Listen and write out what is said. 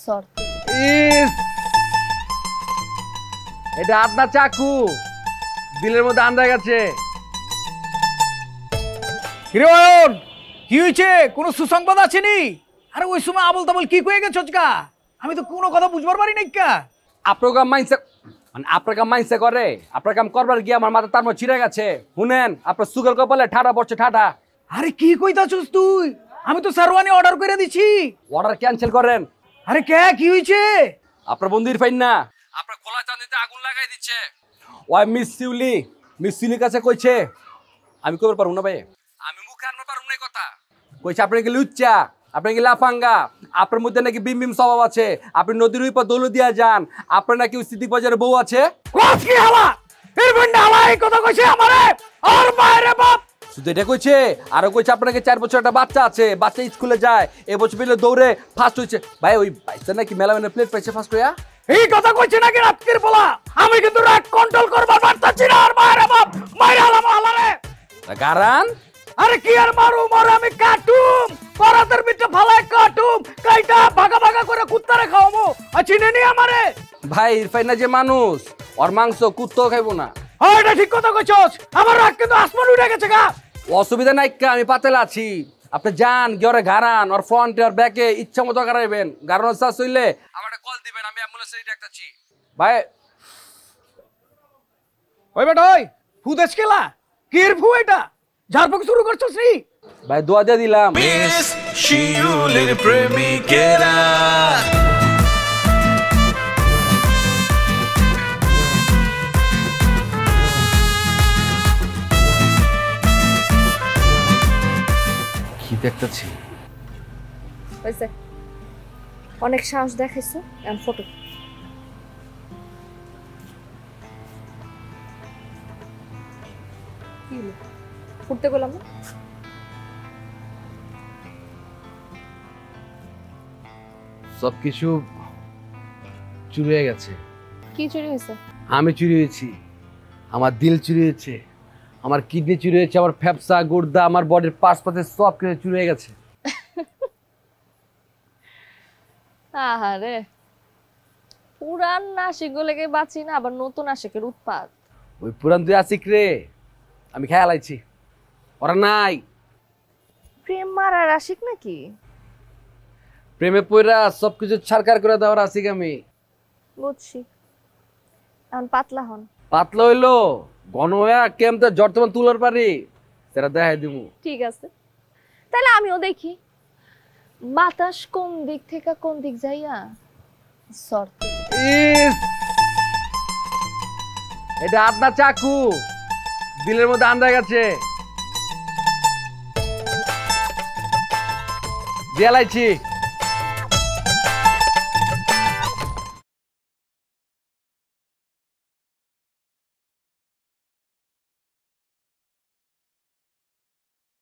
শর্ত। ইস, এটা আপনার চাকু, দিলের মধ্যে আন্দা গেছে। কিরে অয়ন, কি হয়েছে? কোনো সুসংবাদ আসেনি? আরে ওই সময় আবল তাবল কি কয়ে গেছ? আমি তো কোনো কথা বুঝবার পারি নাই। আপনার কাম মাইন্ডসে মানে আপনার কাম মাইন্ডসে করে, আপনার কাম করবার গিয়ে আমার মাথা তার মধ্যে ছিঁড়ে গেছে। শুনেন, আপনার সুগার কপালে ঠাডা পড়ছে ঠাডা। আরে কি কইতাছস তুই? আমি তো সারওয়ানি অর্ডার করে দিছি। অর্ডার ক্যান্সেল করেন। আরে কে, কি হয়েছে? আপনার বন্ধু ইরফান না, আপনার খোলা চাঁদিতে আগুন লাগাই দিচ্ছে। ওই মিস সিউলির কাছে কইছে আমি কইবার পারবো না ভাই, আমি মুখে আনবার পারবো না কথা। কইছে আপনি কি লুচ্চা, আপনি কি লাফাঙ্গা, আপনার মধ্যে নাকি বিম বিম স্বভাব আছে, আপনি নদীর উপর দৌল দিয়া যান, আপনার নাকি সিদ্দিক বাজারে বউ আছে। কি হালা ইরফান হালা এই কথা কইছে আমারে? আর বাইরে বাপ শুধু এটা কইছে, আরো কইছে আপনাকে 4 বছর একটা বাচ্চা আছে, বাচ্চা স্কুলে যায়, এবছর পেলে দৌড়ে ফার্স্ট হইছে। ভাই ওই বাইসা নাকি মেলা মেলা প্লেট পাইছে ফার্স্ট হইয়া। এই কথা কইছে নাকি রাতকির বলা? আমি কিন্তু রাগ কন্ট্রোল করবার পারতাছি না। আর বাইরে বাপ মাইরে হালাম হালারে গারান। আরে কি আর মারু আমি কাটুম পরাতের ভিতরে ফালায় কাটুম কাইটা ভাগা ভাগা করে কুত্তারে খাওয়ামু। চিনে নি আমারে? ভাই ইরফান না যে মানুষ, ওর মাংস কুত্তাও খাইবো না। হ্যাঁ এটা ঠিক কথা কইছস। আমার রাগ কিন্তু আসমান উঠে গেছে গা। অসুবিধা নাই, আমি পাতেল আছি। আপনি যান গিয়ে গারান, ওর ফ্রন্টে আর ব্যাকে ইচ্ছা মতো গাড়াইবেন। গাড়ানোর চাষ হইলে আমার কল দিবেন, আমি অ্যাম্বুলেন্সে ডাকতাছি। ভাই ওই বেটা ওই ফুদেশ কেলা কির ফু এটা ঝাড়ফুঁক শুরু করছস নি? ভাই দোয়া দিয়ে দিলাম। মিস শিউলির প্রেমিকেরা কি দেখতাছি? হইছে, অনেক সাহস দেখাইছো। এখন ফটো কি হলো? ফুটতে গেলাম না? সবকিছু চুরি হয়ে গেছে। কি চুরি হয়েছে? আমি চুরি হয়েছি, আমার দিল চুরি হয়েছে, আমার কিডনি চুরি হয়েছে, আমার ফ্যাপসা গুর্দা, আমার বডির পার্টস পাতে সব কিছু চুরি হয়ে গেছে। আহারে, পুরান আশিকগুলোকে বাঁচি না, আবার নতুন আশিকের উৎপাত। ওই পুরান দুই আশিক রে আমি খেয়াল আইছি, ওরা নাই। প্রেম মারার আশিক নাকি? প্রেমে পইরা সবকিছু ছারকার করে দেওয়ার আশিক আমি। বুঝছি। এখন পাতলা হন। পাতলা হইলো ঘন হইয়া কেমতে জর্তমান তুলার পারি সেটা দেখাই দিমু। ঠিক আছে, তাহলে আমিও দেখি বাতাস কোন দিক থেকে কোন দিক যাইয়া। শর্ত। ইস, এটা আপনার চাকু, দিলের মধ্যে আন্দা গেছে। জেলাইছি।